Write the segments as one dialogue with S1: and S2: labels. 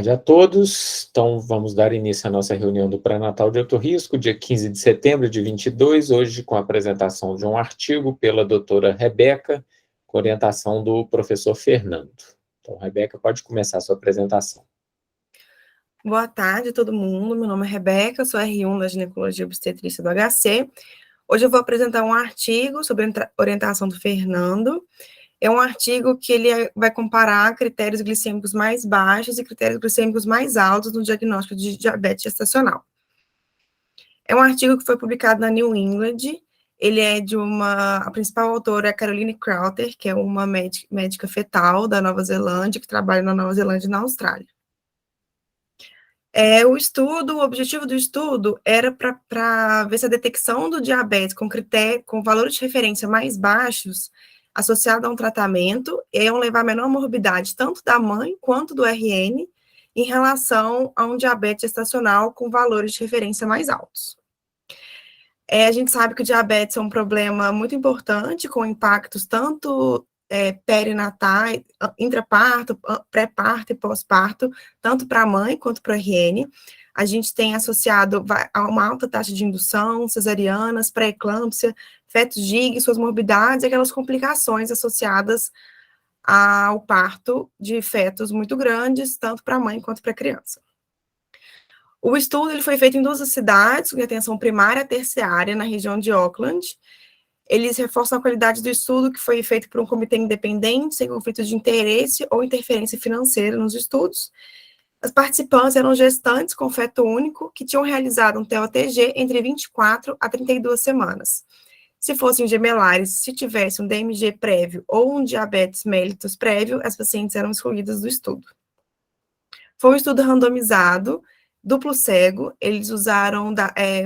S1: tarde a todos. Então, vamos dar início à nossa reunião do pré-natal de alto risco, dia 15 de setembro de 22, hoje com a apresentação de um artigo pela doutora Rebeca, com orientação do professor Fernando. Então, Rebeca, pode começar a sua apresentação.
S2: Boa tarde a todo mundo, meu nome é Rebeca, eu sou R1 da ginecologia obstetrícia do HC. Hoje eu vou apresentar um artigo sobre a orientação do Fernando. É um artigo que ele vai comparar critérios glicêmicos mais baixos e critérios glicêmicos mais altos no diagnóstico de diabetes gestacional. É um artigo que foi publicado na New England. Ele é a principal autora é a Caroline Crowther, que é uma médica fetal da Nova Zelândia, que trabalha na Nova Zelândia e na Austrália. O objetivo do estudo era para ver se a detecção do diabetes com valores de referência mais baixos, associado a um tratamento, iam levar a menor morbidade, tanto da mãe quanto do RN, em relação a um diabetes gestacional com valores de referência mais altos. A gente sabe que o diabetes é um problema muito importante, com impactos tanto perinatais, intraparto, pré-parto e pós-parto, tanto para a mãe quanto para o RN. A gente tem associado a uma alta taxa de indução, cesarianas, pré-eclâmpsia, fetos GIG, suas morbidades e aquelas complicações associadas ao parto de fetos muito grandes, tanto para a mãe quanto para a criança. O estudo ele foi feito em 2 cidades, com atenção primária e terciária, na região de Auckland. Eles reforçam a qualidade do estudo, que foi feito por um comitê independente, sem conflito de interesse ou interferência financeira nos estudos. As participantes eram gestantes com feto único, que tinham realizado um TOTG entre 24 a 32 semanas. Se fossem gemelares, se tivesse um DMG prévio ou um diabetes mellitus prévio, as pacientes eram excluídas do estudo. Foi um estudo randomizado, duplo cego, eles usaram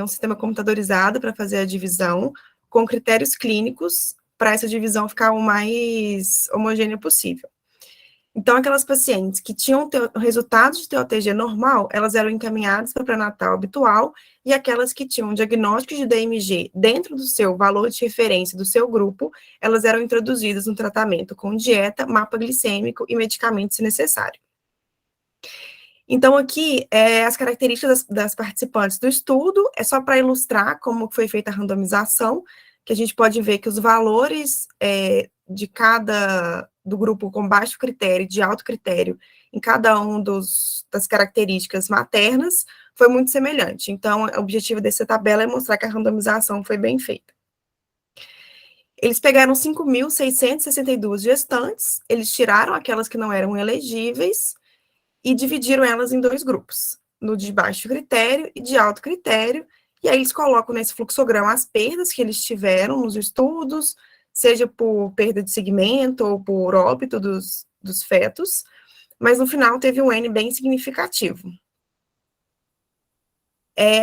S2: um sistema computadorizado para fazer a divisão, com critérios clínicos, para essa divisão ficar o mais homogênea possível. Então, aquelas pacientes que tinham resultados de TOTG normal, elas eram encaminhadas para o pré-natal habitual, e aquelas que tinham diagnóstico de DMG dentro do seu valor de referência do seu grupo, elas eram introduzidas no tratamento com dieta, mapa glicêmico e medicamento se necessário. Então, aqui, as características das participantes do estudo, é só para ilustrar como foi feita a randomização, que a gente pode ver que os valores do grupo com baixo critério e de alto critério, em cada um das características maternas, foi muito semelhante. Então, o objetivo dessa tabela é mostrar que a randomização foi bem feita. Eles pegaram 5.662 gestantes, eles tiraram aquelas que não eram elegíveis, e dividiram elas em 2 grupos, no de baixo critério e de alto critério, e aí eles colocam nesse fluxograma as perdas que eles tiveram nos estudos, seja por perda de segmento ou por óbito dos fetos, mas no final teve um N bem significativo.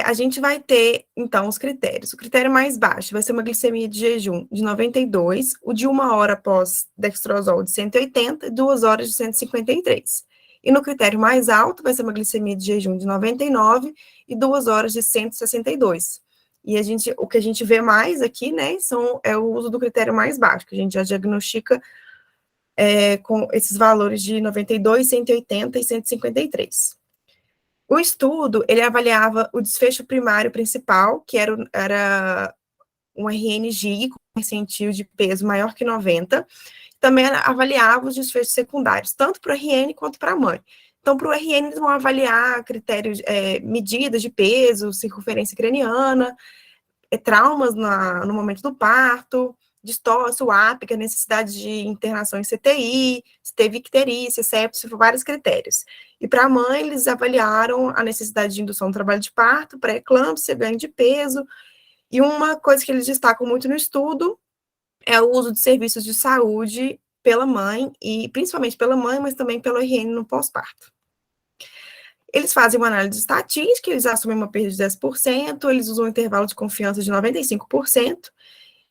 S2: A gente vai ter, então, os critérios. O critério mais baixo vai ser uma glicemia de jejum de 92, o de 1 hora após dextrosol de 180 e 2 horas de 153. E no critério mais alto, vai ser uma glicemia de jejum de 99 e 2 horas de 162. E o que a gente vê mais aqui, né, é o uso do critério mais baixo, que a gente já diagnostica com esses valores de 92, 180 e 153. O estudo, ele avaliava o desfecho primário principal, que era um RN-GIG com percentil de peso maior que 90, também avaliava os desfechos secundários, tanto para o RN quanto para a mãe. Então, para o RN, eles vão avaliar critérios, medidas de peso, circunferência craniana, traumas no momento do parto, distócia, ápica, necessidade de internação em CTI, se teve icterícia, sepsis, vários critérios. E para a mãe, eles avaliaram a necessidade de indução do trabalho de parto, pré-eclâmpsia, ganho de peso, e uma coisa que eles destacam muito no estudo é o uso de serviços de saúde pela mãe, e principalmente pela mãe, mas também pelo RN no pós-parto. Eles fazem uma análise estatística, eles assumem uma perda de 10%, eles usam um intervalo de confiança de 95%,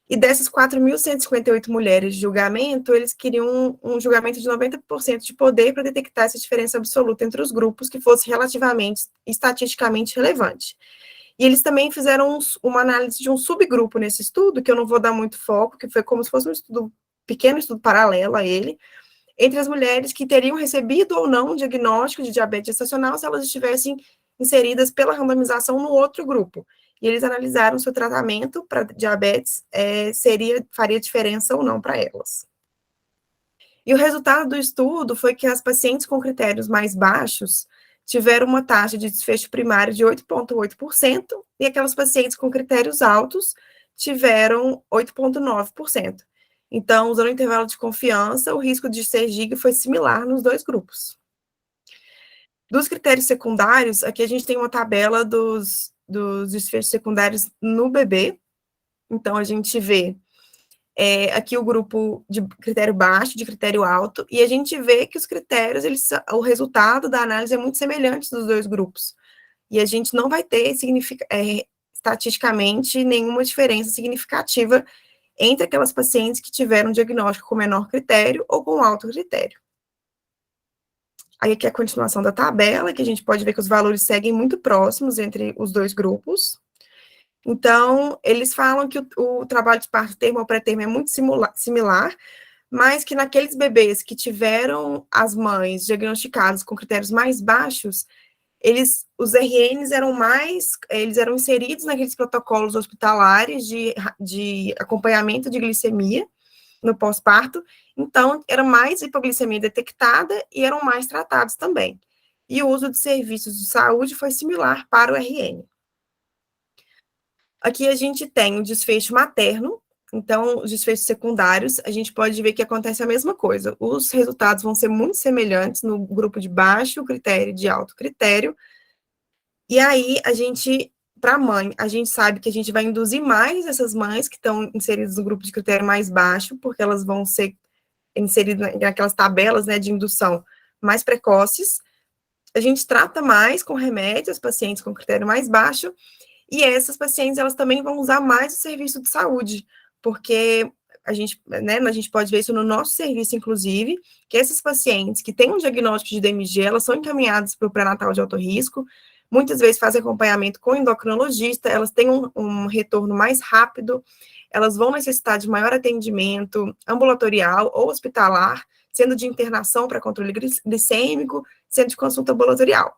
S2: e dessas 4.158 mulheres de julgamento, eles queriam um julgamento de 90% de poder para detectar essa diferença absoluta entre os grupos que fosse relativamente, estatisticamente relevante. E eles também fizeram uma análise de um subgrupo nesse estudo, que eu não vou dar muito foco, que foi como se fosse um pequeno estudo paralelo a ele, entre as mulheres que teriam recebido ou não um diagnóstico de diabetes gestacional se elas estivessem inseridas pela randomização no outro grupo. E eles analisaram se o tratamento para diabetes faria diferença ou não para elas. E o resultado do estudo foi que as pacientes com critérios mais baixos tiveram uma taxa de desfecho primário de 8,8%, e aquelas pacientes com critérios altos tiveram 8,9%. Então, usando o intervalo de confiança, o risco de ser GIG foi similar nos dois grupos. Dos critérios secundários, aqui a gente tem uma tabela dos desfechos secundários no bebê. Então, a gente vê aqui o grupo de critério baixo, de critério alto, e a gente vê que os critérios, o resultado da análise é muito semelhante dos dois grupos. E a gente não vai ter, estatisticamente, nenhuma diferença significativa entre aquelas pacientes que tiveram diagnóstico com menor critério ou com alto critério. Aí aqui é a continuação da tabela, que a gente pode ver que os valores seguem muito próximos entre os dois grupos. Então, eles falam que o trabalho de parto termo ou pré-termo é muito similar, mas que naqueles bebês que tiveram as mães diagnosticadas com critérios mais baixos, os RNs eram inseridos naqueles protocolos hospitalares de acompanhamento de glicemia no pós-parto, então era mais hipoglicemia detectada e eram mais tratados também. E o uso de serviços de saúde foi similar para o RN. Aqui a gente tem o desfecho materno, então os desfechos secundários, a gente pode ver que acontece a mesma coisa. Os resultados vão ser muito semelhantes no grupo de baixo critério e de alto critério. E aí, para a mãe, a gente sabe que a gente vai induzir mais essas mães que estão inseridas no grupo de critério mais baixo, porque elas vão ser inseridas naquelas tabelas, né, de indução mais precoces. A gente trata mais com remédio as pacientes com critério mais baixo, e essas pacientes, elas também vão usar mais o serviço de saúde, porque a gente pode ver isso no nosso serviço, inclusive, que essas pacientes que têm um diagnóstico de DMG, elas são encaminhadas para o pré-natal de alto risco, muitas vezes fazem acompanhamento com endocrinologista, elas têm um retorno mais rápido, elas vão necessitar de maior atendimento ambulatorial ou hospitalar, sendo de internação para controle glicêmico, sendo de consulta ambulatorial.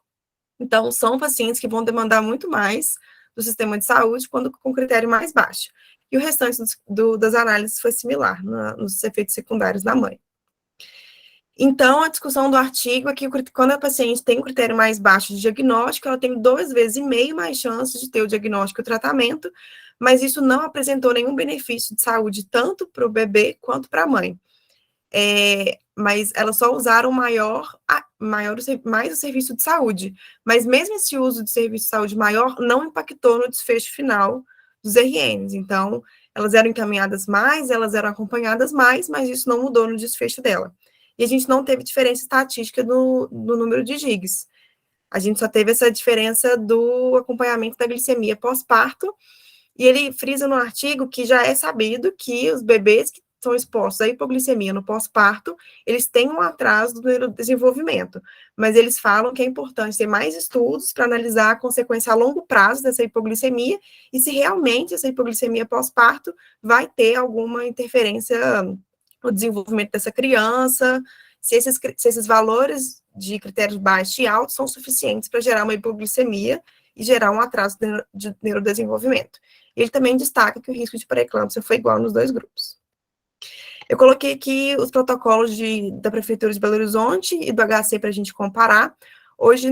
S2: Então, são pacientes que vão demandar muito mais do sistema de saúde quando com critério mais baixo. E o restante das análises foi similar nos efeitos secundários na mãe. Então, a discussão do artigo é que quando a paciente tem um critério mais baixo de diagnóstico, ela tem 2,5 vezes mais chances de ter o diagnóstico e o tratamento, mas isso não apresentou nenhum benefício de saúde, tanto para o bebê quanto para a mãe. Mas elas só usaram mais o serviço de saúde. Mas mesmo esse uso de serviço de saúde maior não impactou no desfecho final dos RNs. Então, elas eram encaminhadas mais, elas eram acompanhadas mais, mas isso não mudou no desfecho dela. E a gente não teve diferença estatística no número de GIGs. A gente só teve essa diferença do acompanhamento da glicemia pós-parto, e ele frisa no artigo que já é sabido que os bebês que são expostos à hipoglicemia no pós-parto, eles têm um atraso do neurodesenvolvimento, mas eles falam que é importante ter mais estudos para analisar a consequência a longo prazo dessa hipoglicemia e se realmente essa hipoglicemia pós-parto vai ter alguma interferência no desenvolvimento dessa criança, se esses valores de critérios baixos e altos são suficientes para gerar uma hipoglicemia e gerar um atraso de neurodesenvolvimento. Ele também destaca que o risco de pré-eclâmpsia foi igual nos dois grupos. Eu coloquei aqui os protocolos da Prefeitura de Belo Horizonte e do HC para a gente comparar. Hoje,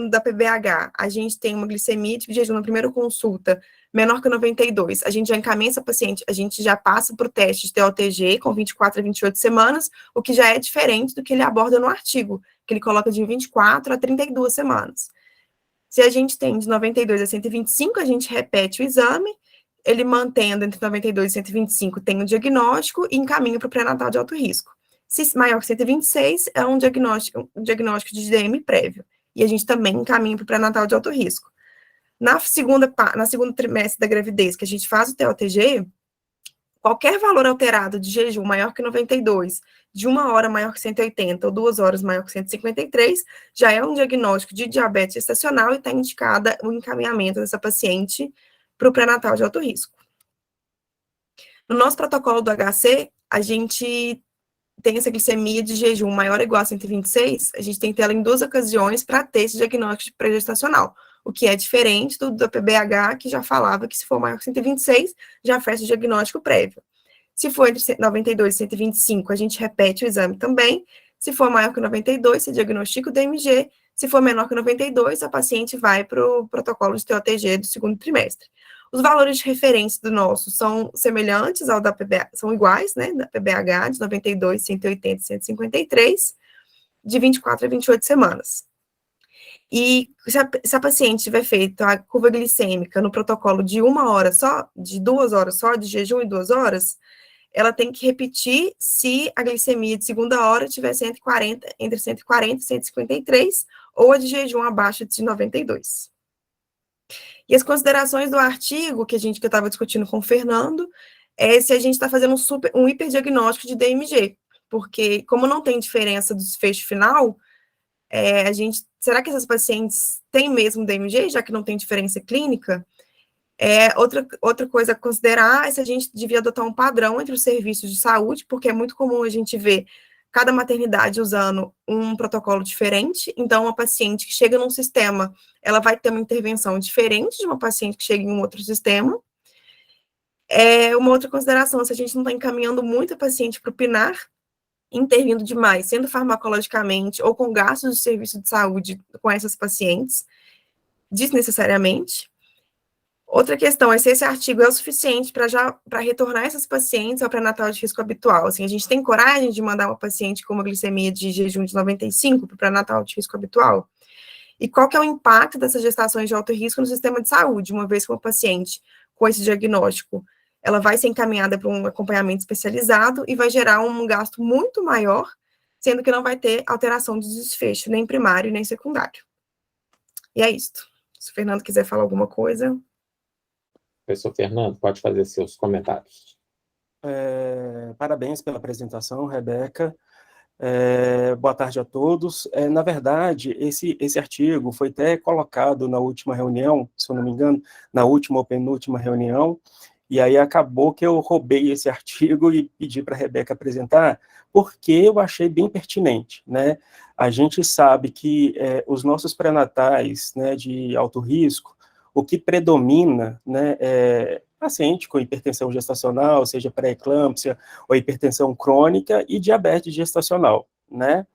S2: da PBH, a gente tem uma glicemia de jejum na primeira consulta menor que 92. A gente já encaminha essa paciente, a gente já passa para o teste de TOTG com 24 a 28 semanas, o que já é diferente do que ele aborda no artigo, que ele coloca de 24 a 32 semanas. Se a gente tem de 92 a 125, a gente repete o exame, ele mantendo entre 92 e 125 tem o diagnóstico e encaminha para o pré-natal de alto risco. Se maior que 126, é um diagnóstico de DM prévio. E a gente também encaminha para o pré-natal de alto na segunda trimestre da gravidez, que a gente faz o TOTG, qualquer valor alterado de jejum maior que 92, de 1 hora maior que 180 ou 2 horas maior que 153, já é um diagnóstico de diabetes gestacional e está indicada o encaminhamento dessa paciente para o pré-natal de alto risco. No nosso protocolo do HC, a gente tem essa glicemia de jejum maior ou igual a 126, a gente tem que ter ela em 2 ocasiões para ter esse diagnóstico de pré-gestacional, o que é diferente do PBH, que já falava que se for maior que 126, já faz o diagnóstico prévio. Se for entre 92 e 125, a gente repete o exame também. Se for maior que 92, se diagnostica o DMG. Se for menor que 92, a paciente vai para o protocolo de TOTG do segundo trimestre. Os valores de referência do nosso são semelhantes ao da PBH, são iguais, né, da PBH, de 92, 180 e 153, de 24 a 28 semanas. E se a paciente tiver feito a curva glicêmica no protocolo de 1 hora só, de 2 horas só, de jejum e 2 horas, ela tem que repetir se a glicemia de segunda hora tiver entre 140 e 153, ou a de jejum abaixo de 92. E as considerações do artigo que eu estava discutindo com o Fernando, é se a gente está fazendo um hiperdiagnóstico de DMG, porque como não tem diferença do desfecho final, será que essas pacientes têm mesmo DMG, já que não tem diferença clínica? Outra coisa a considerar é se a gente devia adotar um padrão entre os serviços de saúde, porque é muito comum a gente ver cada maternidade usando um protocolo diferente. Então, uma paciente que chega num sistema, ela vai ter uma intervenção diferente de uma paciente que chega em um outro sistema. Uma outra consideração, se a gente não está encaminhando muito a paciente para o PNAR, intervindo demais, sendo farmacologicamente ou com gastos de serviço de saúde com essas pacientes, desnecessariamente. Outra questão é se esse artigo é o suficiente para retornar essas pacientes ao pré-natal de risco habitual. Assim, a gente tem coragem de mandar uma paciente com uma glicemia de jejum de 95 para o pré-natal de risco habitual? E qual que é o impacto dessas gestações de alto risco no sistema de saúde, uma vez que uma paciente com esse diagnóstico, ela vai ser encaminhada para um acompanhamento especializado e vai gerar um gasto muito maior, sendo que não vai ter alteração de desfecho, nem primário, nem secundário. E é isso. Se o Fernando quiser falar alguma coisa...
S1: Professor Fernando, pode fazer seus comentários.
S3: Parabéns pela apresentação, Rebeca. Boa tarde a todos. Na verdade, esse artigo foi até colocado na última reunião, se eu não me engano, na última ou penúltima reunião, e aí acabou que eu roubei esse artigo e pedi para a Rebeca apresentar, porque eu achei bem pertinente, né? A gente sabe que os nossos pré-natais, né, de alto risco, o que predomina, né, é paciente com hipertensão gestacional, seja pré-eclâmpsia ou hipertensão crônica e diabetes gestacional, né?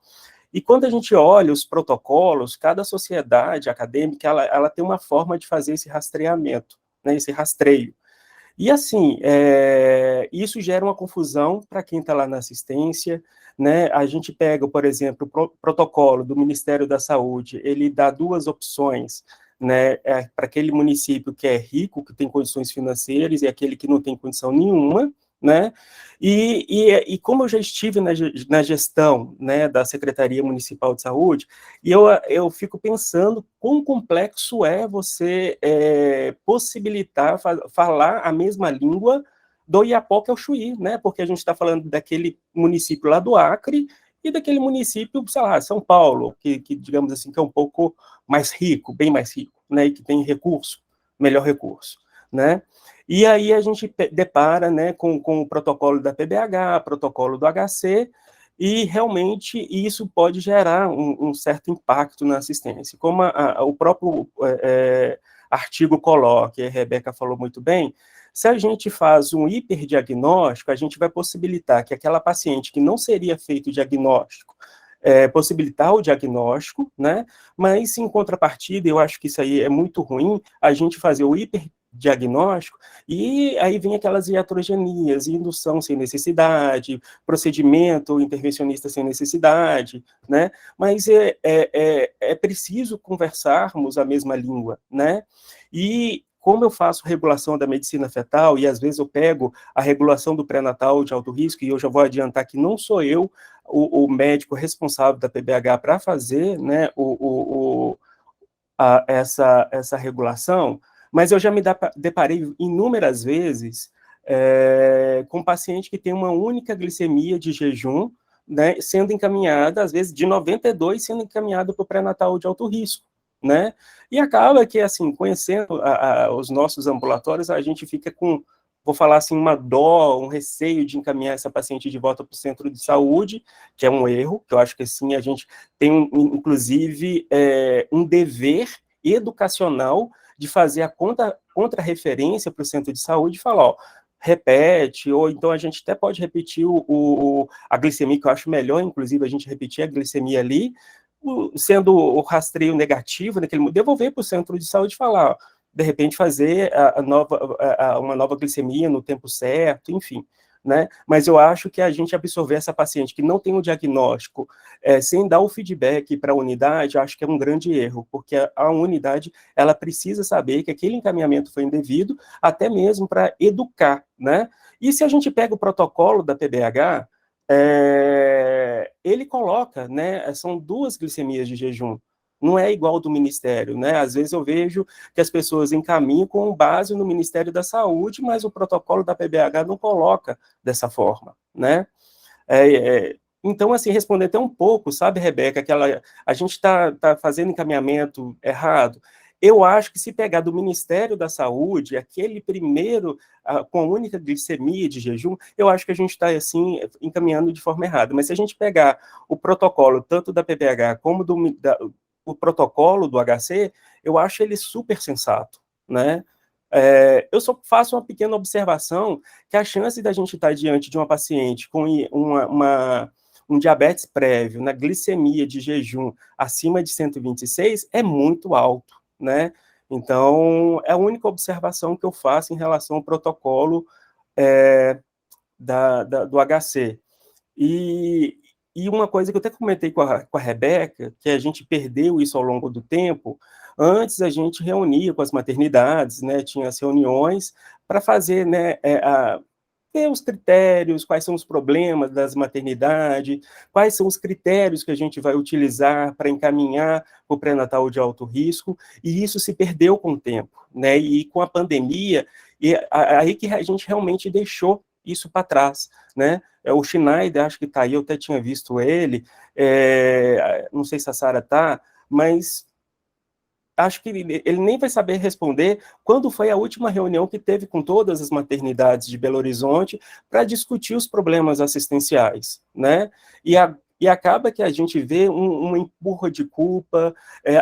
S3: E quando a gente olha os protocolos, cada sociedade acadêmica, ela tem uma forma de fazer esse rastreamento, né, esse rastreio. E assim, isso gera uma confusão para quem está lá na assistência, né? A gente pega, por exemplo, o protocolo do Ministério da Saúde, ele dá 2 opções, né, para aquele município que é rico, que tem condições financeiras, e aquele que não tem condição nenhuma, né, e como eu já estive na gestão, né, da Secretaria Municipal de Saúde, e eu fico pensando quão complexo é você possibilitar falar a mesma língua do Oiapoque ao Chuí, né, porque a gente está falando daquele município lá do Acre, e daquele município, sei lá, São Paulo, que digamos assim, que é um pouco mais rico, bem mais rico, né, e que tem recurso, melhor recurso, né. E aí a gente depara, né, com o protocolo da PBH, protocolo do HC, e realmente isso pode gerar um certo impacto na assistência. Como o próprio artigo coloca, e a Rebeca falou muito bem, se a gente faz um hiperdiagnóstico, a gente vai possibilitar que aquela paciente que não seria feito o diagnóstico, possibilitar o diagnóstico, né? Mas, em contrapartida, eu acho que isso aí é muito ruim, a gente fazer o hiperdiagnóstico, e aí vem aquelas iatrogenias, indução sem necessidade, procedimento intervencionista sem necessidade, né? Mas é preciso conversarmos a mesma língua, né? E como eu faço regulação da medicina fetal, e às vezes eu pego a regulação do pré-natal de alto risco, e eu já vou adiantar que não sou eu o médico responsável da PBH para fazer, né, essa regulação, mas eu já me deparei inúmeras vezes com paciente que tem uma única glicemia de jejum, né, sendo encaminhada, às vezes, de 92, sendo encaminhada para o pré-natal de alto risco, né? E acaba que, assim, conhecendo os nossos ambulatórios, a gente fica com vou falar assim, uma dó, um receio de encaminhar essa paciente de volta para o centro de saúde, que é um erro, que eu acho que sim, a gente tem, inclusive, um dever educacional de fazer a contra-referência para o centro de saúde e falar, ó, repete, ou então a gente até pode repetir a glicemia, que eu acho melhor, inclusive, a gente repetir a glicemia ali, sendo o rastreio negativo, devolver para o centro de saúde e falar, ó, de repente fazer uma nova glicemia no tempo certo, enfim, né? Mas eu acho que a gente absorver essa paciente que não tem um diagnóstico, sem dar o feedback para a unidade, eu acho que é um grande erro, porque a unidade, ela precisa saber que aquele encaminhamento foi indevido, até mesmo para educar, né? E se a gente pega o protocolo da PBH, ele coloca, né, são 2 glicemias de jejum, não é igual ao do Ministério, né? Às vezes eu vejo que as pessoas encaminham com base no Ministério da Saúde, mas o protocolo da PBH não coloca dessa forma, né? Então, assim, responder até um pouco, sabe, Rebeca, a gente está fazendo encaminhamento errado. Eu acho que se pegar do Ministério da Saúde, aquele primeiro, com a única glicemia de jejum, eu acho que a gente está, assim, encaminhando de forma errada. Mas se a gente pegar o protocolo, tanto da PBH como o protocolo do HC, eu acho ele super sensato, né? Eu só faço uma pequena observação que a chance da gente estar diante de uma paciente com um diabetes prévio, na glicemia de jejum acima de 126 é muito alto, né? Então, é a única observação que eu faço em relação ao protocolo do HC. E uma coisa que eu até comentei com a Rebeca, que a gente perdeu isso ao longo do tempo, antes a gente reunia com as maternidades, né, tinha as reuniões para fazer, né, ver os critérios, quais são os problemas das maternidades, quais são os critérios que a gente vai utilizar para encaminhar o pré-natal de alto risco, e isso se perdeu com o tempo, né, e com a pandemia, aí que a gente realmente deixou isso para trás, né? O Schneider, acho que está aí, eu até tinha visto ele, não sei se a Sara está, mas acho que ele nem vai saber responder quando foi a última reunião que teve com todas as maternidades de Belo Horizonte para discutir os problemas assistenciais, né? E acaba que a gente vê uma empurra de culpa,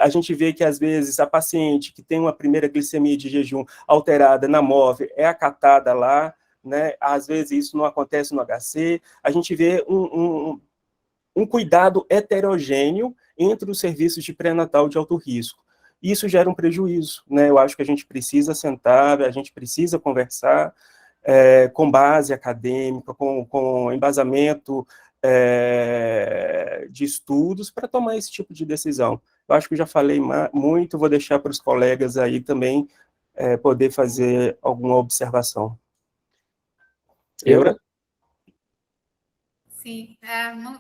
S3: a gente vê que, às vezes, a paciente que tem uma primeira glicemia de jejum alterada na MOVE é acatada lá, né? Às vezes isso não acontece no HC, a gente vê um cuidado heterogêneo entre os serviços de pré-natal de alto risco. Isso gera um prejuízo, né? Eu acho que a gente precisa sentar, a gente precisa conversar com base acadêmica, com embasamento de estudos para tomar esse tipo de decisão. Eu acho que eu já falei muito, vou deixar para os colegas aí também poder fazer alguma observação. Eura?
S4: Sim,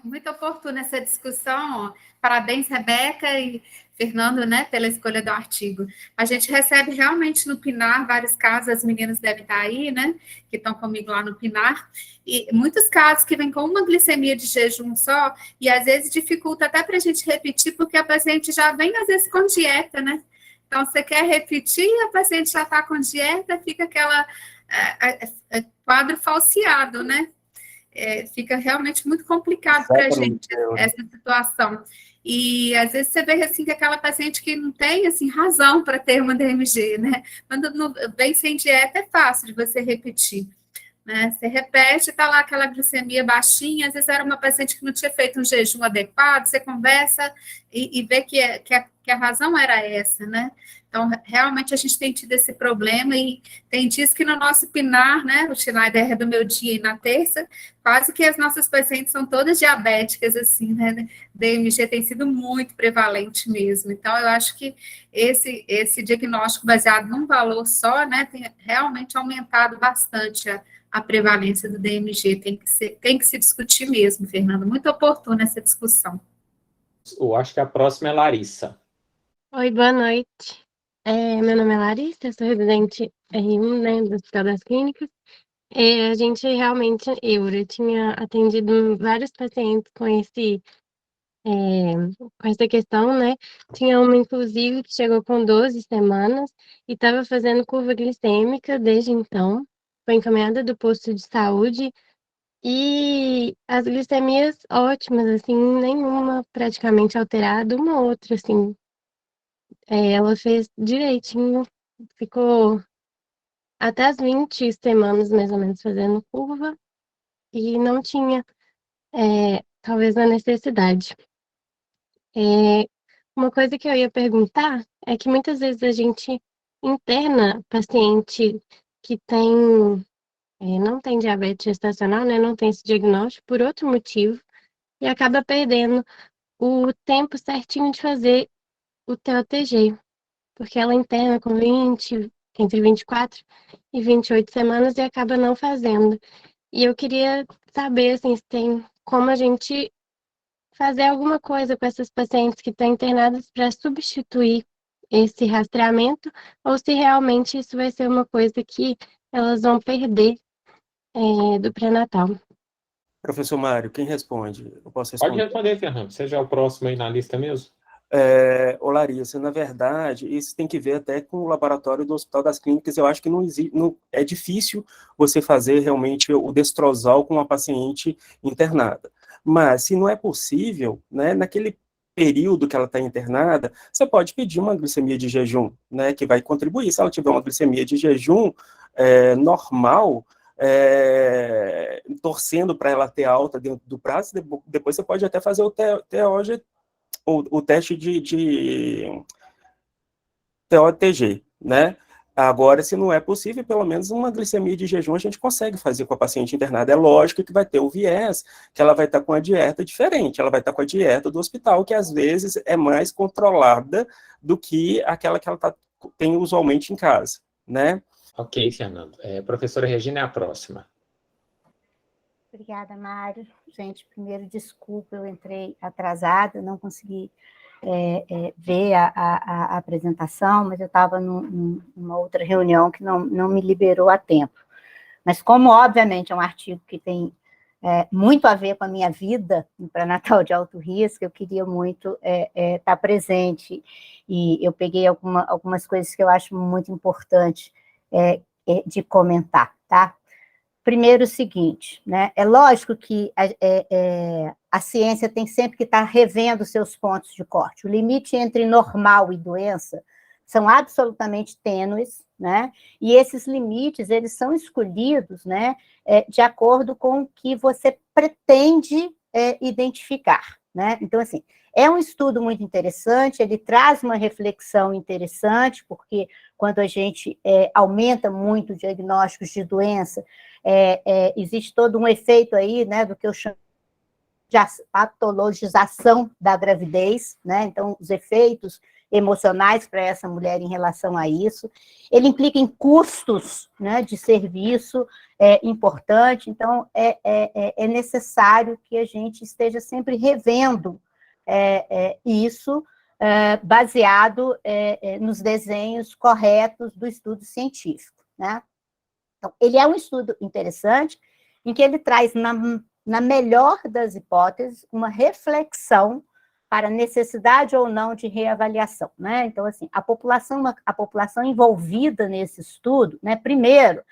S4: muito oportuna essa discussão. Parabéns, Rebeca e Fernando, né, pela escolha do artigo. A gente recebe realmente no PINAR vários casos, as meninas devem estar aí, né, que estão comigo lá no PINAR, e muitos casos que vêm com uma glicemia de jejum só, e às vezes dificulta até para a gente repetir, porque a paciente já vem, às vezes, com dieta, né? Então, você quer repetir, a paciente já está com dieta, fica aquela quadro falseado, né? Fica realmente muito complicado para a gente essa situação. E às vezes você vê assim que aquela paciente que não tem assim razão para ter uma DMG, né? Quando vem sem dieta é fácil de você repetir, né? Você repete, está lá aquela glicemia baixinha, às vezes era uma paciente que não tinha feito um jejum adequado, você conversa e vê que a razão era essa, né? Então, realmente, a gente tem tido esse problema e tem dias que no nosso PINAR, né, o Schneider é do meu dia e na terça, quase que as nossas pacientes são todas diabéticas, assim, né? DMG tem sido muito prevalente mesmo. Então, eu acho que esse diagnóstico baseado num valor só, né, tem realmente aumentado bastante a prevalência do DMG. Tem que se discutir mesmo, Fernando. Muito oportuna essa discussão.
S1: Eu acho que a próxima é Larissa.
S5: Oi, boa noite. Meu nome é Larissa, eu sou residente R1, né, do Hospital das Clínicas. A gente realmente, eu tinha atendido vários pacientes com essa questão, né? Tinha uma, inclusive, que chegou com 12 semanas e estava fazendo curva glicêmica desde então. foi encaminhada do posto de saúde e as glicemias ótimas, assim, nenhuma praticamente alterada, uma outra, assim. Ela fez direitinho, ficou até as 20 semanas, mais ou menos, fazendo curva e não tinha, talvez, a necessidade. Uma coisa que eu ia perguntar é que muitas vezes a gente interna paciente que não tem diabetes gestacional, né, não tem esse diagnóstico por outro motivo e acaba perdendo o tempo certinho de fazer o TOTG, porque ela interna com entre 24 e 28 semanas e acaba não fazendo. E eu queria saber, assim, se tem como a gente fazer alguma coisa com essas pacientes que estão internadas para substituir esse rastreamento, ou se realmente isso vai ser uma coisa que elas vão perder do pré-natal.
S3: Professor Mário, quem responde? Eu posso
S1: Pode
S3: responder?
S1: responder, Fernando. Seja o próximo aí na lista mesmo.
S3: Ô Larissa, na verdade, isso tem que ver até com o laboratório do Hospital das Clínicas. Eu acho que é difícil você fazer realmente o destrozal com uma paciente internada. Mas, se não é possível, né, naquele período que ela está internada, você pode pedir uma glicemia de jejum, né, que vai contribuir. Se ela tiver uma glicemia de jejum normal, torcendo para ela ter alta dentro do prazo, depois você pode até fazer o TOG, o teste de TOTG, né? Agora, se não é possível, pelo menos uma glicemia de jejum a gente consegue fazer com a paciente internada. É lógico que vai ter o viés, que ela vai estar com a dieta diferente, ela vai estar com a dieta do hospital, que às vezes é mais controlada do que aquela que ela tem usualmente em casa, né?
S1: Ok, Fernando. Professora Regina é a próxima.
S6: Obrigada, Mário. Gente, primeiro, desculpa, eu entrei atrasada, não consegui ver a apresentação, mas eu estava numa outra reunião que não me liberou a tempo. Mas como, obviamente, é um artigo que tem muito a ver com a minha vida no pré-natal de alto risco, eu queria muito estar presente, e eu peguei algumas coisas que eu acho muito importante de comentar, tá? Primeiro, o seguinte, né? É lógico que a ciência tem sempre que estar revendo seus pontos de corte. O limite entre normal e doença são absolutamente tênues, né? E esses limites, eles são escolhidos, né, de acordo com o que você pretende identificar, né? Então, assim, é um estudo muito interessante, ele traz uma reflexão interessante, porque quando a gente aumenta muito o diagnóstico de doença, existe todo um efeito aí, né, do que eu chamo de patologização da gravidez, né? Então, os efeitos emocionais para essa mulher em relação a isso. Ele implica em custos, né, de serviço importante, então é necessário que a gente esteja sempre revendo isso, baseado nos desenhos corretos do estudo científico, né? Então, ele é um estudo interessante, em que ele traz, na melhor das hipóteses, uma reflexão para a necessidade ou não de reavaliação, né? Então, assim, a população envolvida nesse estudo, né, primeiro,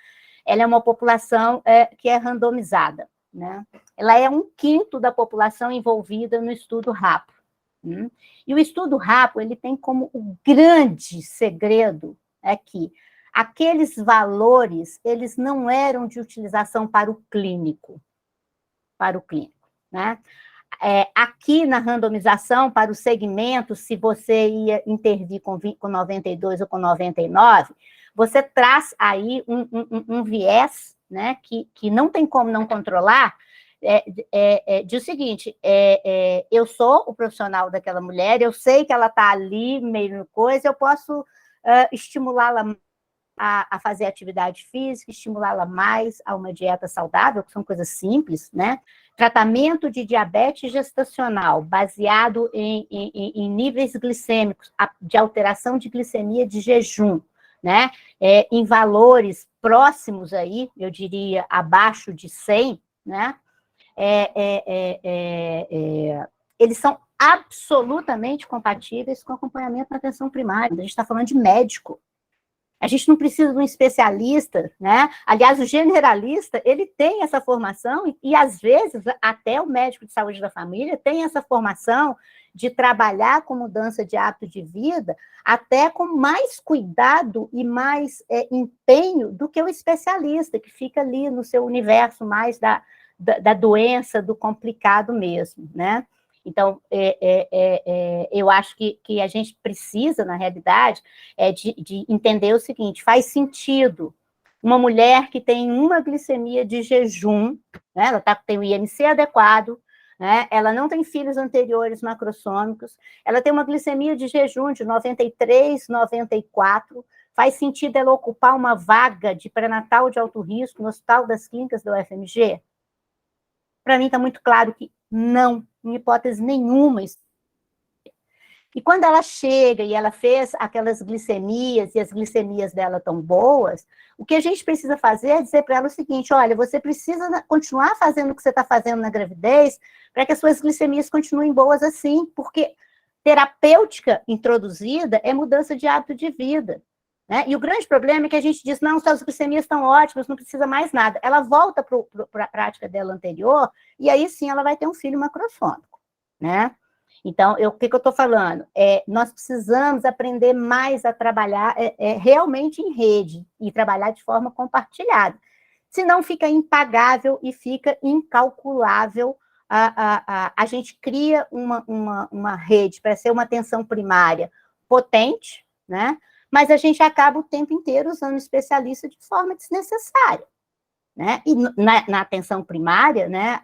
S6: ela é uma população que é randomizada, né? Ela é 1/5 da população envolvida no estudo RAPO. E o estudo RAPO, ele tem como o grande segredo que aqueles valores, eles não eram de utilização para o clínico, né? Aqui na randomização, para o segmento, se você ia intervir com 92 ou com 99, você traz aí um viés, né, que não tem como não controlar, de o seguinte, eu sou o profissional daquela mulher, eu sei que ela está ali, meio coisa, eu posso estimulá-la a fazer atividade física, estimulá-la mais a uma dieta saudável, que são coisas simples, né? Tratamento de diabetes gestacional, baseado em níveis glicêmicos, de alteração de glicemia de jejum, né? Em valores próximos aí, eu diria, abaixo de 100, né? Eles são absolutamente compatíveis com acompanhamento na atenção primária. A gente está falando de médico. A gente não precisa de um especialista, né? Aliás, o generalista, ele tem essa formação e às vezes, até o médico de saúde da família tem essa formação de trabalhar com mudança de hábito de vida, até com mais cuidado e mais empenho do que o especialista, que fica ali no seu universo mais da doença, do complicado mesmo, né? Então, eu acho que a gente precisa, na realidade, de entender o seguinte: faz sentido uma mulher que tem uma glicemia de jejum, né, ela tem o IMC adequado, né, ela não tem filhos anteriores macrossômicos, ela tem uma glicemia de jejum de 93, 94, faz sentido ela ocupar uma vaga de pré-natal de alto risco no Hospital das Clínicas da UFMG? Para mim está muito claro que não, em hipótese nenhuma. E quando ela chega e ela fez aquelas glicemias, e as glicemias dela estão boas, o que a gente precisa fazer é dizer para ela o seguinte: olha, você precisa continuar fazendo o que você está fazendo na gravidez para que as suas glicemias continuem boas assim, porque terapêutica introduzida é mudança de hábito de vida. Né? E o grande problema é que a gente diz: não, suas glicemias estão ótimas, não precisa mais nada. Ela volta para a prática dela anterior, e aí sim ela vai ter um filho macrossômico, né? Então, o que eu estou falando? Nós precisamos aprender mais a trabalhar realmente em rede, e trabalhar de forma compartilhada. Senão fica impagável e fica incalculável. A gente cria uma rede para ser uma atenção primária potente, né? Mas a gente acaba o tempo inteiro usando especialista de forma desnecessária. Né? E na atenção primária, né,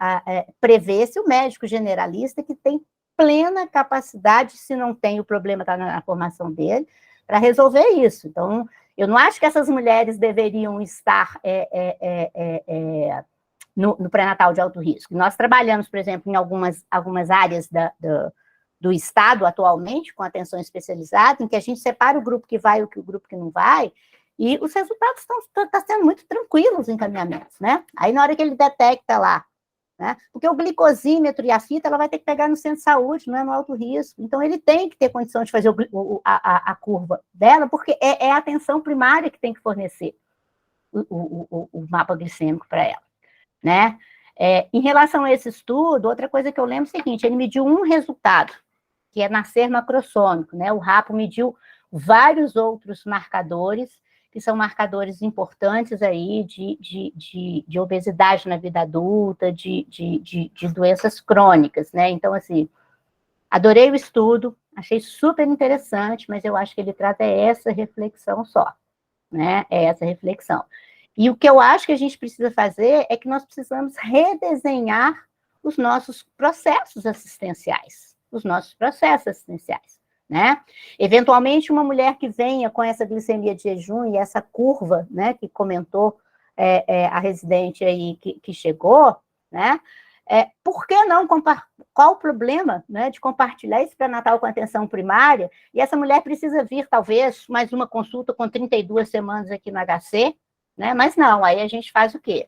S6: prevê-se o médico generalista que tem plena capacidade, se não tem, o problema está na formação dele, para resolver isso. Então, eu não acho que essas mulheres deveriam estar no pré-natal de alto risco. Nós trabalhamos, por exemplo, em algumas áreas do Estado atualmente, com atenção especializada, em que a gente separa o grupo que vai e o grupo que não vai, e os resultados estão sendo muito tranquilos, os encaminhamentos, né? Aí, na hora que ele detecta lá, né? Porque o glicosímetro e a fita, ela vai ter que pegar no centro de saúde, não é no alto risco. Então, ele tem que ter condição de fazer a curva dela, porque é a atenção primária que tem que fornecer o mapa glicêmico para ela, né? Em relação a esse estudo, outra coisa que eu lembro é o seguinte: ele mediu um resultado, que é nascer macrossômico, né? O RAPO mediu vários outros marcadores, que são marcadores importantes aí de obesidade na vida adulta, de doenças crônicas, né? Então, assim, adorei o estudo, achei super interessante, mas eu acho que ele trata essa reflexão só, né? Essa reflexão. E o que eu acho que a gente precisa fazer é que nós precisamos redesenhar os nossos processos assistenciais, né? Eventualmente, uma mulher que venha com essa glicemia de jejum e essa curva, né, que comentou a residente aí que chegou, né? Por que não qual o problema, né, de compartilhar esse pré-natal com atenção primária? E essa mulher precisa vir, talvez, mais uma consulta com 32 semanas aqui no HC, né? Mas não, aí a gente faz o quê?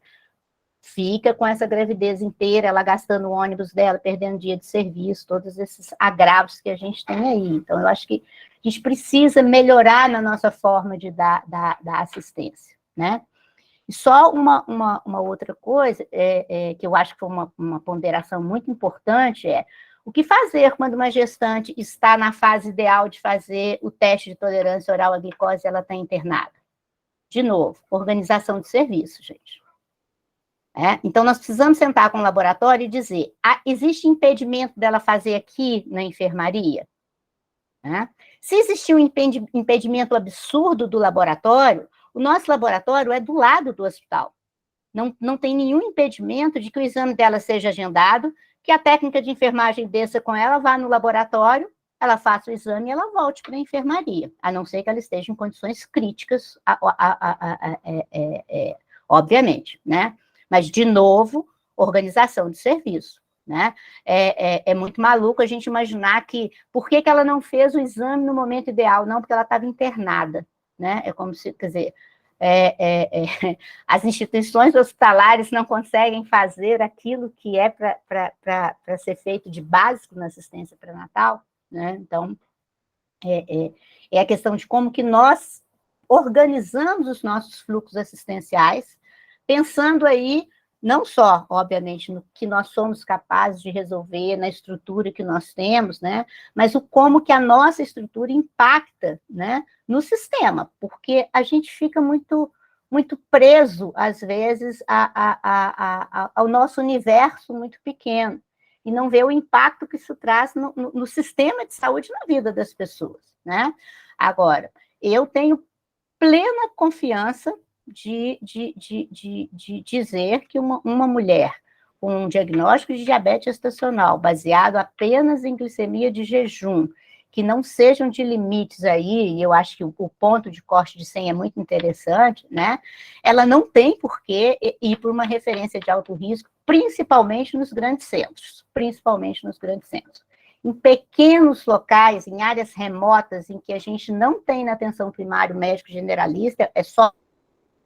S6: Fica com essa gravidez inteira, ela gastando o ônibus dela, perdendo dia de serviço, todos esses agravos que a gente tem aí. Então, eu acho que a gente precisa melhorar na nossa forma de dar assistência, né? E só uma outra coisa, que eu acho que foi uma ponderação muito importante, o que fazer quando uma gestante está na fase ideal de fazer o teste de tolerância oral à glicose e ela está internada? De novo, organização de serviço, gente. Então, nós precisamos sentar com o laboratório e dizer: existe impedimento dela fazer aqui na enfermaria? Se existir um impedimento absurdo do laboratório, o nosso laboratório é do lado do hospital. Não tem nenhum impedimento de que o exame dela seja agendado, que a técnica de enfermagem desça com ela, vá no laboratório, ela faça o exame e ela volte para a enfermaria, a não ser que ela esteja em condições críticas, obviamente, né? Mas, de novo, organização de serviço, né? É muito maluco a gente imaginar que... Por que ela não fez o exame no momento ideal? Não, porque ela estava internada, né? É como se, quer dizer, as instituições hospitalares não conseguem fazer aquilo que é para ser feito de básico na assistência pré-natal, né? Então, é a questão de como que nós organizamos os nossos fluxos assistenciais, pensando aí não só, obviamente, no que nós somos capazes de resolver, na estrutura que nós temos, né, mas o como que a nossa estrutura impacta, né, no sistema, porque a gente fica muito preso, às vezes, ao nosso universo muito pequeno, e não vê o impacto que isso traz no sistema de saúde na vida das pessoas, né? Agora, eu tenho plena confiança de dizer que uma mulher com um diagnóstico de diabetes gestacional, baseado apenas em glicemia de jejum, que não sejam de limites aí, e eu acho que o ponto de corte de 100 é muito interessante, né? Ela não tem por que ir por uma referência de alto risco, principalmente nos grandes centros, Em pequenos locais, em áreas remotas, em que a gente não tem na atenção primária o médico generalista, é só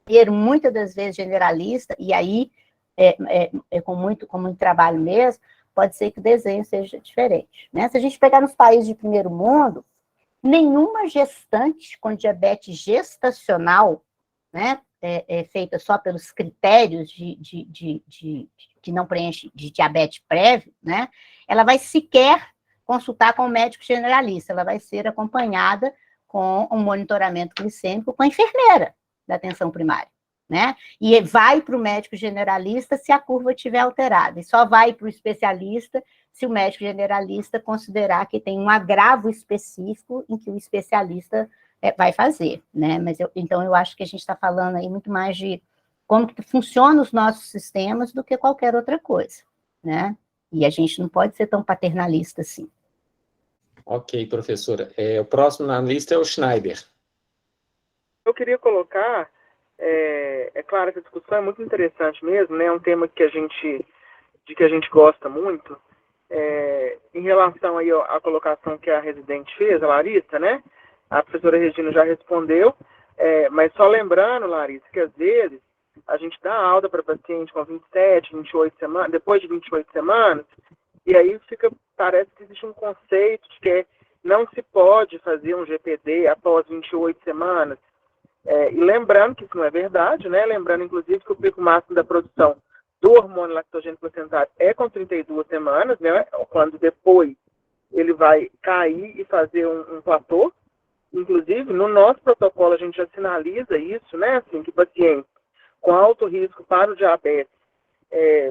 S6: ter, muitas das vezes, generalista, e aí com muito trabalho mesmo, pode ser que o desenho seja diferente, né? Se a gente pegar nos países de primeiro mundo, nenhuma gestante com diabetes gestacional, né, feita só pelos critérios que não preenche de diabetes prévio, né, ela vai sequer consultar com o médico generalista, ela vai ser acompanhada com um monitoramento glicêmico com a enfermeira da atenção primária, né? E vai para o médico generalista se a curva estiver alterada, e só vai para o especialista se o médico generalista considerar que tem um agravo específico em que o especialista vai fazer, né? Mas então eu acho que a gente está falando aí muito mais de como que funcionam os nossos sistemas do que qualquer outra coisa, né? E a gente não pode ser tão paternalista assim.
S1: Ok, professora. O próximo na lista é o Schneider.
S7: Eu queria colocar, claro que a discussão é muito interessante mesmo, né? É um tema que a gente gosta muito. Em relação aí à colocação que a residente fez, a Larissa, né? A professora Regina já respondeu, mas só lembrando, Larissa, que às vezes a gente dá alta para paciente com 27, 28 semanas, depois de 28 semanas, e aí parece que existe um conceito de que não se pode fazer um GPD após 28 semanas. E lembrando que isso não é verdade, né? Lembrando, inclusive, que o pico máximo da produção do hormônio lactogênico placentário é com 32 semanas, né? Quando depois ele vai cair e fazer um platô. Inclusive, no nosso protocolo, a gente já sinaliza isso, né? Assim, que pacientes com alto risco para o diabetes,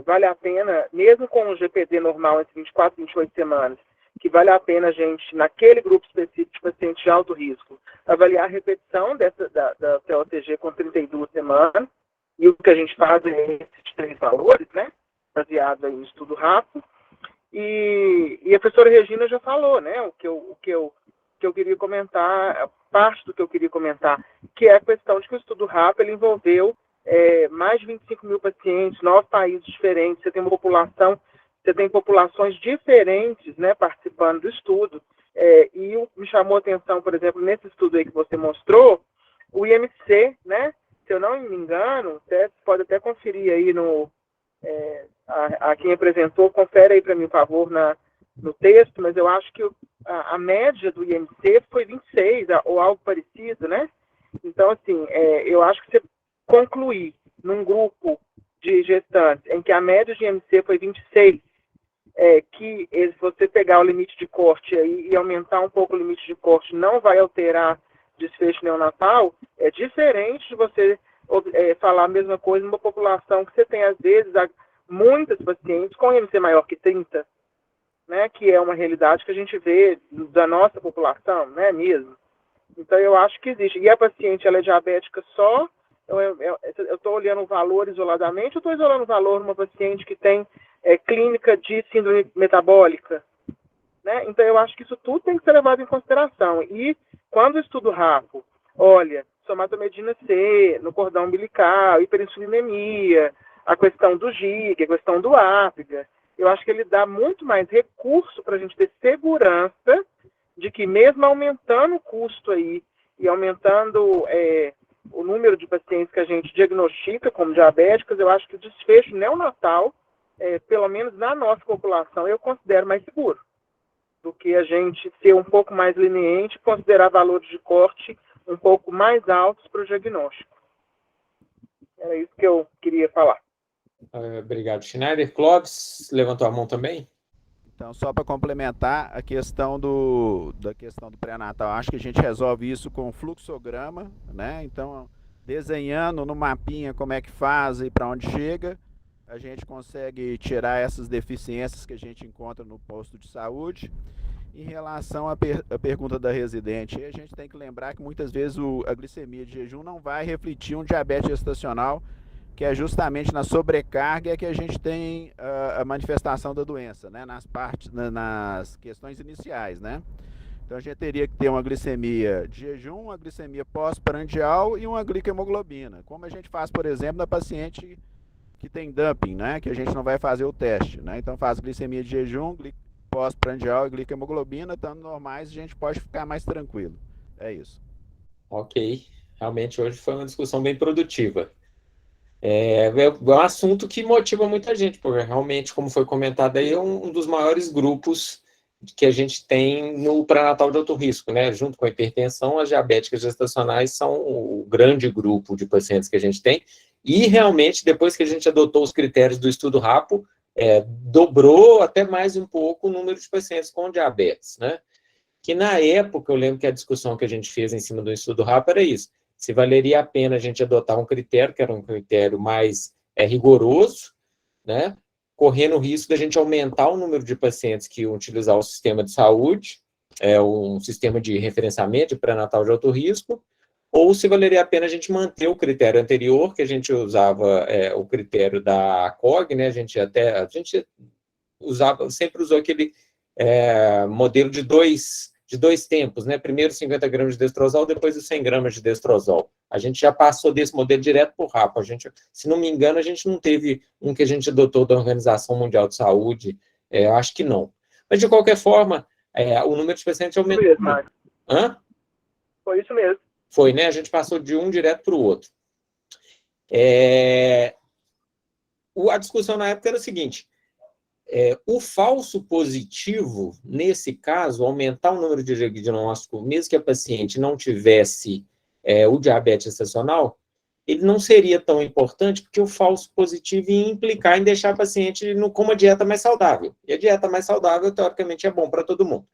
S7: vale a pena, mesmo com o GPD normal entre 24 e 28 semanas, que vale a pena a gente, naquele grupo específico de pacientes de alto risco, avaliar a repetição da POTG com 32 semanas, e o que a gente faz é esses 3 valores, né? Baseado em estudo rápido. E a professora Regina já falou, né? O que eu queria comentar, parte do que eu queria comentar, que é a questão de que o estudo rápido ele envolveu mais de 25 mil pacientes, 9 países diferentes, você tem populações diferentes, né, participando do estudo, e me chamou a atenção, por exemplo, nesse estudo aí que você mostrou, o IMC, né, se eu não me engano, pode até conferir aí a quem apresentou, confere aí para mim, por favor, no texto, mas eu acho que a média do IMC foi 26, ou algo parecido, né? Então, assim, eu acho que você concluir num grupo de gestantes em que a média de IMC foi 26, que você pegar o limite de corte aí e aumentar um pouco o limite de corte não vai alterar desfecho neonatal, é diferente de você falar a mesma coisa numa população que você tem, às vezes, muitas pacientes com IMC maior que 30, né, que é uma realidade que a gente vê da nossa população, né, mesmo. Então, eu acho que existe. E a paciente, ela é diabética só, eu estou olhando o valor isoladamente, ou estou olhando o valor numa paciente que tem clínica de síndrome metabólica, né? Então, eu acho que isso tudo tem que ser levado em consideração. E, quando o estudo RAPO olha somatomedina C, no cordão umbilical, hiperinsulinemia, a questão do GIG, a questão do APGA, eu acho que ele dá muito mais recurso para a gente ter segurança de que, mesmo aumentando o custo aí e aumentando o número de pacientes que a gente diagnostica como diabéticos, eu acho que o desfecho neonatal, pelo menos na nossa população, eu considero mais seguro do que a gente ser um pouco mais leniente e considerar valores de corte um pouco mais altos para o diagnóstico. Era isso que eu queria falar.
S1: Obrigado, Schneider. Clóvis, levantou a mão também?
S8: Então, só para complementar a questão da questão do pré-natal, acho que a gente resolve isso com fluxograma, né? Então, desenhando no mapinha como é que faz e para onde chega, a gente consegue tirar essas deficiências que a gente encontra no posto de saúde. Em relação à pergunta da residente, a gente tem que lembrar que muitas vezes a glicemia de jejum não vai refletir um diabetes gestacional, que é justamente na sobrecarga que a gente tem a manifestação da doença, né? Nas questões iniciais, né? Então a gente teria que ter uma glicemia de jejum, uma glicemia pós-prandial e uma glicohemoglobina, como a gente faz, por exemplo, na paciente que tem dumping, né? Que a gente não vai fazer o teste, né? Então faz glicemia de jejum, pós-prandial e glicohemoglobina, estando normais, a gente pode ficar mais tranquilo. É isso.
S1: Ok. Realmente hoje foi uma discussão bem produtiva. É um assunto que motiva muita gente, porque realmente, como foi comentado aí, é um dos maiores grupos que a gente tem no pré-natal de alto risco, né? Junto com a hipertensão, as diabéticas gestacionais são o grande grupo de pacientes que a gente tem, e realmente, depois que a gente adotou os critérios do estudo RAPO, dobrou até mais um pouco o número de pacientes com diabetes, né? Que na época, eu lembro que a discussão que a gente fez em cima do estudo RAPO era isso, se valeria a pena a gente adotar um critério, que era um critério mais rigoroso, né, correndo o risco de a gente aumentar o número de pacientes que iam utilizar o sistema de saúde, um sistema de referenciamento de pré-natal de alto risco, ou se valeria a pena a gente manter o critério anterior, que a gente usava o critério da COG, né, a gente sempre usou aquele modelo de dois tempos, né? Primeiro 50 gramas de destrozol, depois os 100 gramas de destrozol. A gente já passou desse modelo direto para o RAPO. Se não me engano, a gente não teve um que a gente adotou da Organização Mundial de Saúde, acho que não. Mas, de qualquer forma, o número de pacientes aumentou.
S7: Foi isso mesmo,
S1: Hã?
S7: Foi isso mesmo.
S1: Foi, né? A gente passou de um direto para o outro. A discussão na época era o seguinte, o falso positivo, nesse caso, aumentar o número de diagnóstico, mesmo que a paciente não tivesse o diabetes gestacional, ele não seria tão importante, porque o falso positivo ia implicar em deixar a paciente com uma dieta mais saudável. E a dieta mais saudável, teoricamente, é bom para todo mundo.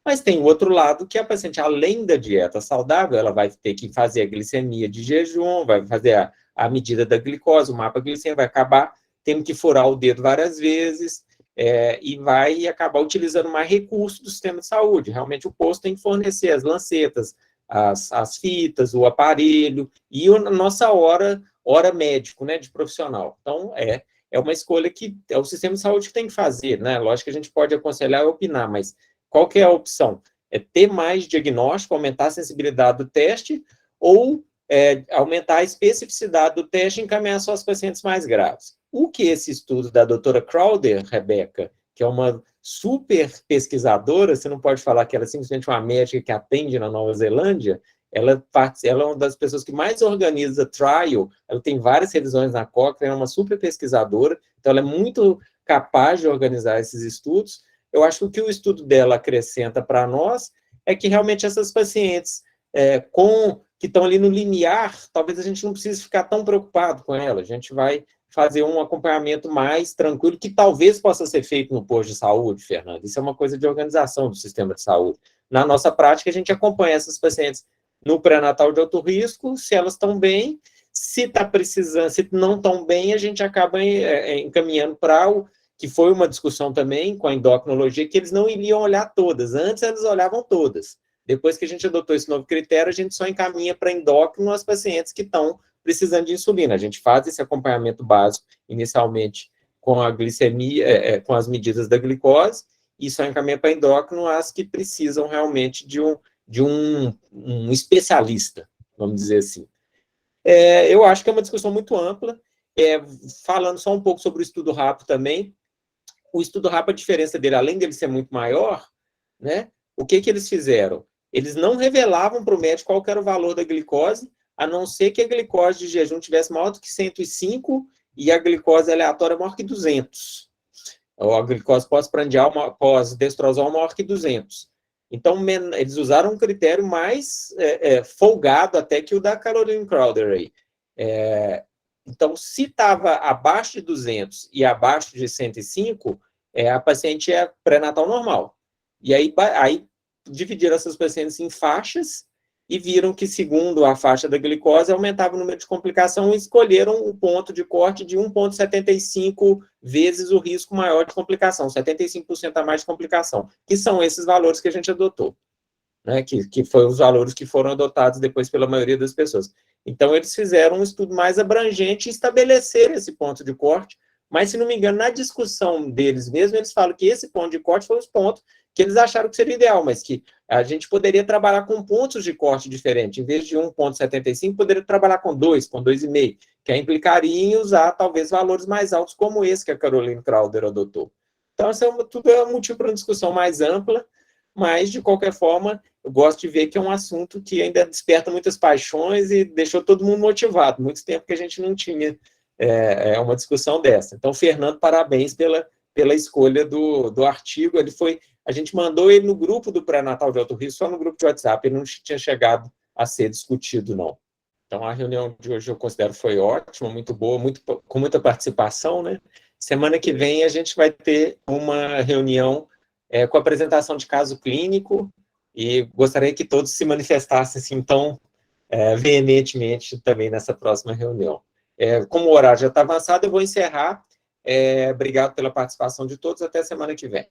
S1: Mas tem o outro lado, que a paciente, além da dieta saudável, ela vai ter que fazer a glicemia de jejum, vai fazer a medida da glicose, o mapa glicêmico, vai acabar tendo que furar o dedo várias vezes, e vai acabar utilizando mais recursos do sistema de saúde. Realmente, o posto tem que fornecer as lancetas, as fitas, o aparelho e a nossa hora médico, né, de profissional. Então, é uma escolha que é o sistema de saúde que tem que fazer, né? Lógico que a gente pode aconselhar e opinar, mas qual que é a opção? É ter mais diagnóstico, aumentar a sensibilidade do teste, ou aumentar a especificidade do teste e encaminhar só os pacientes mais graves. O que esse estudo da doutora Crowder, Rebeca, que é uma super pesquisadora, você não pode falar que ela é simplesmente uma médica que atende na Nova Zelândia, ela é uma das pessoas que mais organiza trial, ela tem várias revisões na Cochrane, é uma super pesquisadora, então ela é muito capaz de organizar esses estudos. Eu acho que o que o estudo dela acrescenta para nós é que realmente essas pacientes que estão ali no limiar, talvez a gente não precise ficar tão preocupado com ela, a gente vai fazer um acompanhamento mais tranquilo, que talvez possa ser feito no posto de saúde, Fernando. Isso é uma coisa de organização do sistema de saúde. Na nossa prática, a gente acompanha essas pacientes no pré-natal de alto risco, se elas estão bem, se está precisando, se não estão bem, a gente acaba encaminhando para que foi uma discussão também com a endocrinologia, que eles não iriam olhar todas. Antes, eles olhavam todas. Depois que a gente adotou esse novo critério, a gente só encaminha para endócrino as pacientes que estão precisando de insulina. A gente faz esse acompanhamento básico, inicialmente, com a glicemia, com as medidas da glicose, e só encaminha para endócrino as que precisam realmente de um especialista, vamos dizer assim. Eu acho que é uma discussão muito ampla. Falando só um pouco sobre o estudo RAPO também, o estudo RAPO, a diferença dele, além dele ser muito maior, né, o que eles fizeram? Eles não revelavam para o médico qual que era o valor da glicose, a não ser que a glicose de jejum tivesse maior do que 105 e a glicose aleatória maior que 200. Ou a glicose pós-prandial, pós-destrozol maior que 200. Então, eles usaram um critério mais folgado até que o da Caroline Crowder aí. Então, se estava abaixo de 200 e abaixo de 105, a paciente é pré-natal normal. E aí dividiram essas pacientes em faixas e viram que, segundo a faixa da glicose, aumentava o número de complicação e escolheram o ponto de corte de 1,75 vezes o risco maior de complicação, 75% a mais de complicação, que são esses valores que a gente adotou, né, que foram os valores que foram adotados depois pela maioria das pessoas. Então, eles fizeram um estudo mais abrangente e estabeleceram esse ponto de corte, mas, se não me engano, na discussão deles mesmos, eles falam que esse ponto de corte foi os pontos que eles acharam que seria ideal, mas que a gente poderia trabalhar com pontos de corte diferentes. Em vez de 1,75, poderia trabalhar com 2, com 2,5, que aí implicaria em usar, talvez, valores mais altos, como esse que a Caroline Crowder adotou. Então, isso tudo é um motivo para uma discussão mais ampla, mas, de qualquer forma, eu gosto de ver que é um assunto que ainda desperta muitas paixões e deixou todo mundo motivado. Muito tempo que a gente não tinha uma discussão dessa. Então, Fernando, parabéns pela escolha do artigo. A gente mandou ele no grupo do pré-natal de alto risco, só no grupo de WhatsApp, ele não tinha chegado a ser discutido, não. Então, a reunião de hoje eu considero foi ótima, muito boa, com muita participação, né? Semana que vem a gente vai ter uma reunião com apresentação de caso clínico, e gostaria que todos se manifestassem assim, tão veementemente também nessa próxima reunião. Como o horário já está avançado, eu vou encerrar. Obrigado pela participação de todos, até semana que vem.